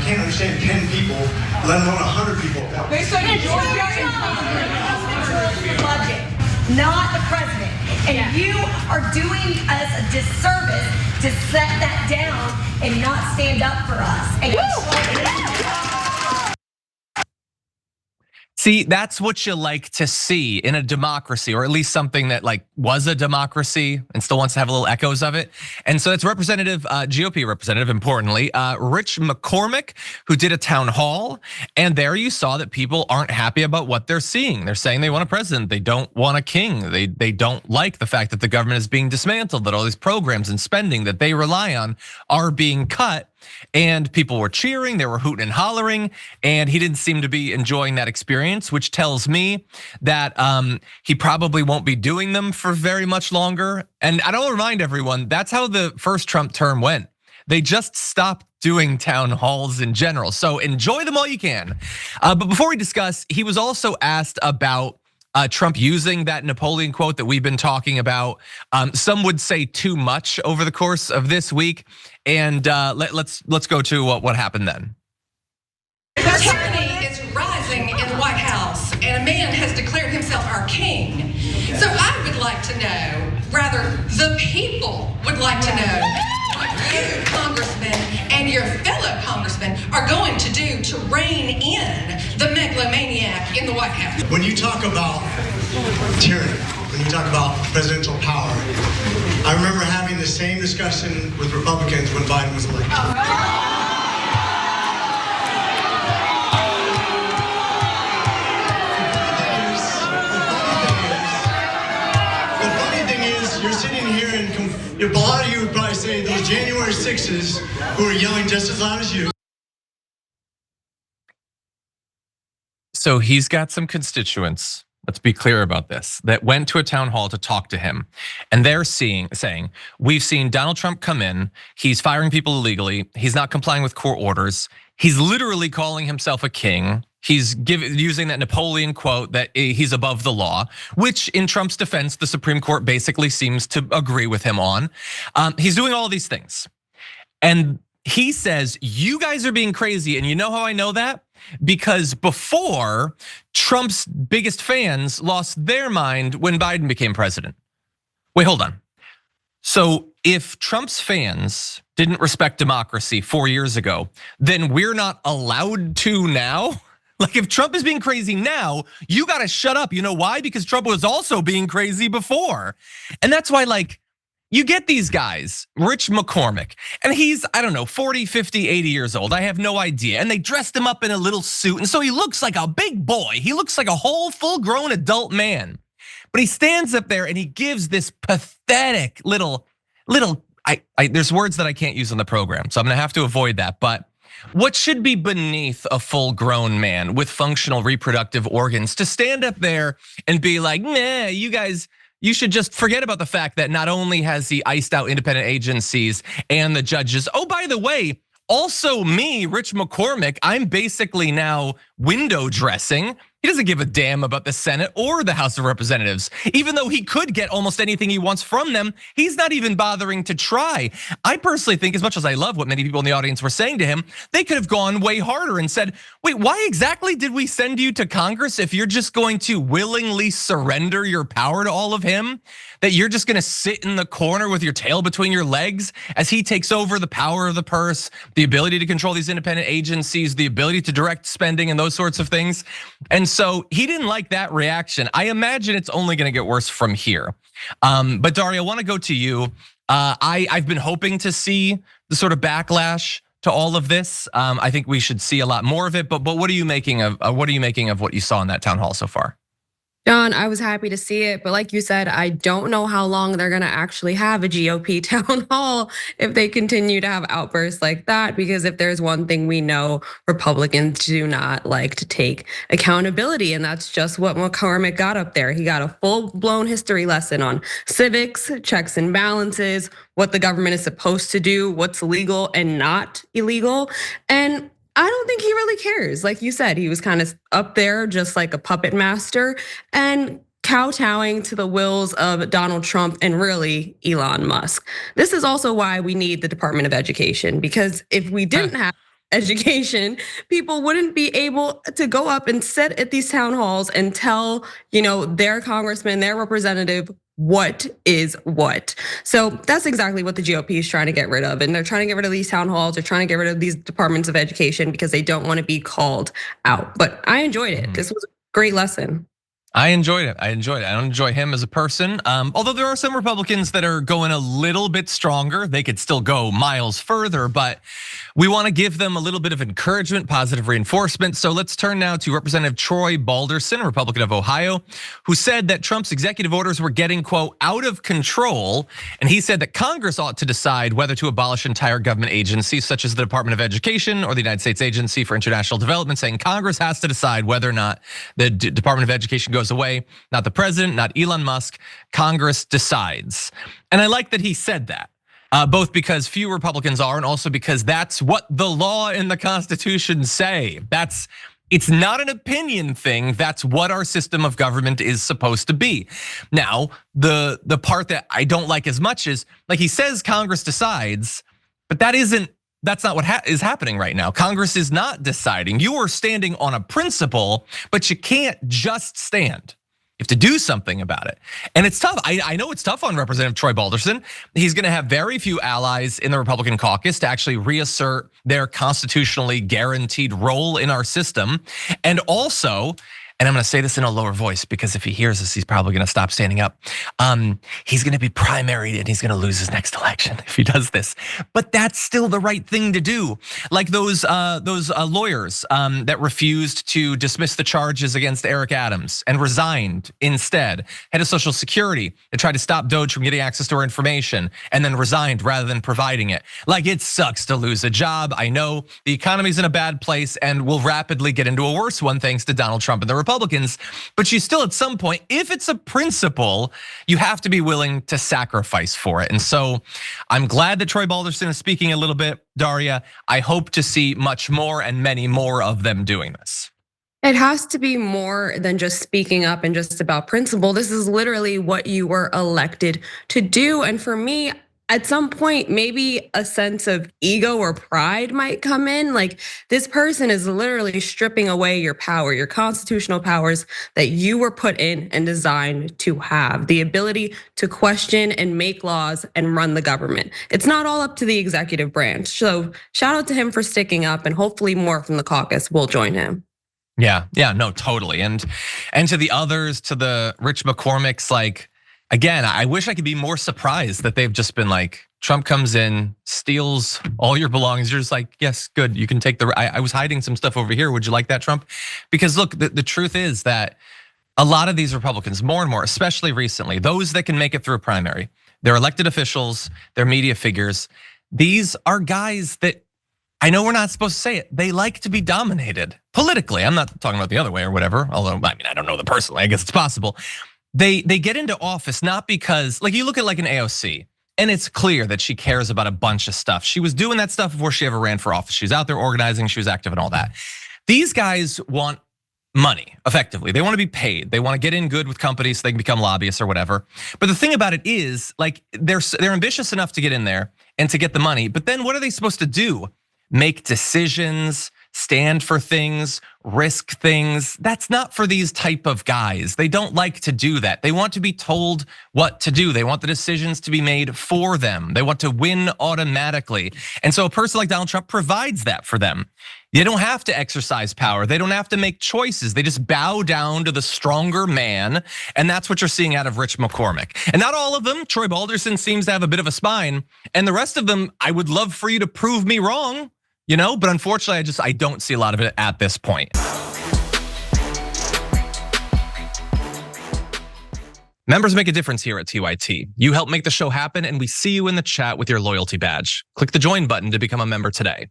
can't understand 10 people, let alone 100 people. Based on your budget, not the president. And you are doing us a disservice to set that down and not stand up for us. And see, that's what you like to see in a democracy, or at least something that like was a democracy and still wants to have a little echoes of it. And so it's Representative, GOP representative, importantly, Rich McCormick, who did a town hall. And there you saw that people aren't happy about what they're seeing. They're saying they want a president. They don't want a king. They don't like the fact that the government is being dismantled, that all these programs and spending that they rely on are being cut. And people were cheering, they were hooting and hollering, and he didn't seem to be enjoying that experience, which tells me that he probably won't be doing them for very much longer. And I don't remind everyone, that's how the first Trump term went. They just stopped doing town halls in general. So enjoy them all you can. But before we discuss, he was also asked about Trump using that Napoleon quote that we've been talking about. Some would say too much over the course of this week. And let's go to what happened then. Tyranny is rising in the White House, and a man has declared himself our king. So I would like to know, rather the people would like to know, what you, Congressman, and your fellow congressmen are going to do to rein in the megalomaniac in the White House. When you talk about tyranny, when you talk about presidential power, I remember having the same discussion with Republicans when Biden was elected. The funny thing is, you're sitting here and a lot of you would probably say those January 6s who are yelling just as loud as you. So he's got some constituents, let's be clear about this, that went to a town hall to talk to him. And they're saying, we've seen Donald Trump come in, he's firing people illegally, he's not complying with court orders, he's literally calling himself a king. He's using that Napoleon quote that he's above the law, which in Trump's defense, the Supreme Court basically seems to agree with him on. He's doing all these things. And he says, you guys are being crazy. And you know how I know that? Because before, Trump's biggest fans lost their mind when Biden became president. Wait, hold on. So if Trump's fans didn't respect democracy 4 years ago, then we're not allowed to now? Like if Trump is being crazy now, you gotta shut up. You know why? Because Trump was also being crazy before. And that's why like, you get these guys, Rich McCormick, and he's, I don't know, 40, 50, 80 years old. I have no idea. And they dressed him up in a little suit. And so he looks like a big boy. He looks like a whole full grown adult man. But he stands up there and he gives this pathetic little, there's words that I can't use on the program. So I'm gonna have to avoid that. But what should be beneath a full grown man with functional reproductive organs to stand up there and be like, nah, you guys, you should just forget about the fact that not only has he iced out independent agencies and the judges, oh, by the way, also me, Rich McCormick, I'm basically now window dressing. He doesn't give a damn about the Senate or the House of Representatives. Even though he could get almost anything he wants from them, he's not even bothering to try. I personally think, as much as I love what many people in the audience were saying to him, they could have gone way harder and said, wait, why exactly did we send you to Congress if you're just going to willingly surrender your power to all of him? That you're just gonna sit in the corner with your tail between your legs as he takes over the power of the purse, the ability to control these independent agencies, the ability to direct spending and those sorts of things. And so he didn't like that reaction. I imagine it's only gonna get worse from here. But Daria, I wanna go to you. I've been hoping to see the sort of backlash to all of this. I think we should see a lot more of it, but what are you making of what you saw in that town hall so far? John, I was happy to see it, but like you said, I don't know how long they're gonna actually have a GOP town hall if they continue to have outbursts like that, because if there's one thing we know, Republicans do not like to take accountability, and that's just what McCormick got up there. He got a full-blown history lesson on civics, checks and balances, what the government is supposed to do, what's legal and not illegal, and I don't think he really cares. Like you said, he was kind of up there just like a puppet master and kowtowing to the wills of Donald Trump and really Elon Musk. This is also why we need the Department of Education, because if we didn't have education, people wouldn't be able to go up and sit at these town halls and tell, their congressman, their representative, what is what. So that's exactly what the GOP is trying to get rid of. And they're trying to get rid of these town halls. They're trying to get rid of these departments of education because they don't want to be called out. But I enjoyed it. This was a great lesson. I enjoyed it. I don't enjoy him as a person. Although there are some Republicans that are going a little bit stronger. They could still go miles further, but we want to give them a little bit of encouragement, positive reinforcement. So let's turn now to Representative Troy Balderson, a Republican of Ohio, who said that Trump's executive orders were getting, quote, out of control. And he said that Congress ought to decide whether to abolish entire government agencies such as the Department of Education or the United States Agency for International Development, saying Congress has to decide whether or not the Department of Education goes away, not the president, not Elon Musk. Congress decides. And I like that he said that, both because few Republicans are, and also because that's what the law and the Constitution say. It's not an opinion thing. That's what our system of government is supposed to be. Now, the part that I don't like as much is, like, he says Congress decides, but that's not what is happening right now. Congress is not deciding. You are standing on a principle, but you can't just stand. You have to do something about it. And it's tough. I know it's tough on Representative Troy Balderson. He's gonna have very few allies in the Republican caucus to actually reassert their constitutionally guaranteed role in our system. And also, and I'm gonna say this in a lower voice because if he hears this, he's probably gonna stop standing up. He's gonna be primaried and he's gonna lose his next election if he does this. But that's still the right thing to do. Like those lawyers that refused to dismiss the charges against Eric Adams and resigned instead. Head of Social Security that tried to stop DOGE from getting access to our information and then resigned rather than providing it. Like, it sucks to lose a job. I know the economy's in a bad place and will rapidly get into a worse one thanks to Donald Trump and the Republicans, but you still at some point, if it's a principle, you have to be willing to sacrifice for it. And so I'm glad that Troy Balderson is speaking a little bit, Daria. I hope to see much more and many more of them doing this. It has to be more than just speaking up and just about principle. This is literally what you were elected to do. And for me, at some point, maybe a sense of ego or pride might come in. Like, this person is literally stripping away your power, your constitutional powers that you were put in and designed to have. The ability to question and make laws and run the government. It's not all up to the executive branch. So shout out to him for sticking up, and hopefully more from the caucus will join him. Yeah, no, totally. And to the others, to the Rich McCormicks, like, again, I wish I could be more surprised that they've just been like, Trump comes in, steals all your belongings. You're just like, yes, good, you can take I was hiding some stuff over here. Would you like that, Trump? Because look, the truth is that a lot of these Republicans, more and more, especially recently, those that can make it through a primary, they're elected officials, they're media figures. These are guys that, I know we're not supposed to say it, they like to be dominated politically. I'm not talking about the other way or whatever, although, I mean, I don't know them personally, I guess it's possible. They get into office not because, like, you look at like an AOC, and it's clear that she cares about a bunch of stuff. She was doing that stuff before she ever ran for office. She was out there organizing, she was active and all that. These guys want money, effectively. They want to be paid. They want to get in good with companies so they can become lobbyists or whatever. But the thing about it is, like, they're ambitious enough to get in there and to get the money, but then what are they supposed to do? Make decisions, stand for things, risk things. That's not for these type of guys. They don't like to do that. They want to be told what to do. They want the decisions to be made for them. They want to win automatically. And so a person like Donald Trump provides that for them. They don't have to exercise power. They don't have to make choices. They just bow down to the stronger man. And that's what you're seeing out of Rich McCormick. And not all of them. Troy Balderson seems to have a bit of a spine. And the rest of them, I would love for you to prove me wrong. But unfortunately, I don't see a lot of it at this point. Members make a difference here at TYT. You help make the show happen, and we see you in the chat with your loyalty badge. Click the join button to become a member today.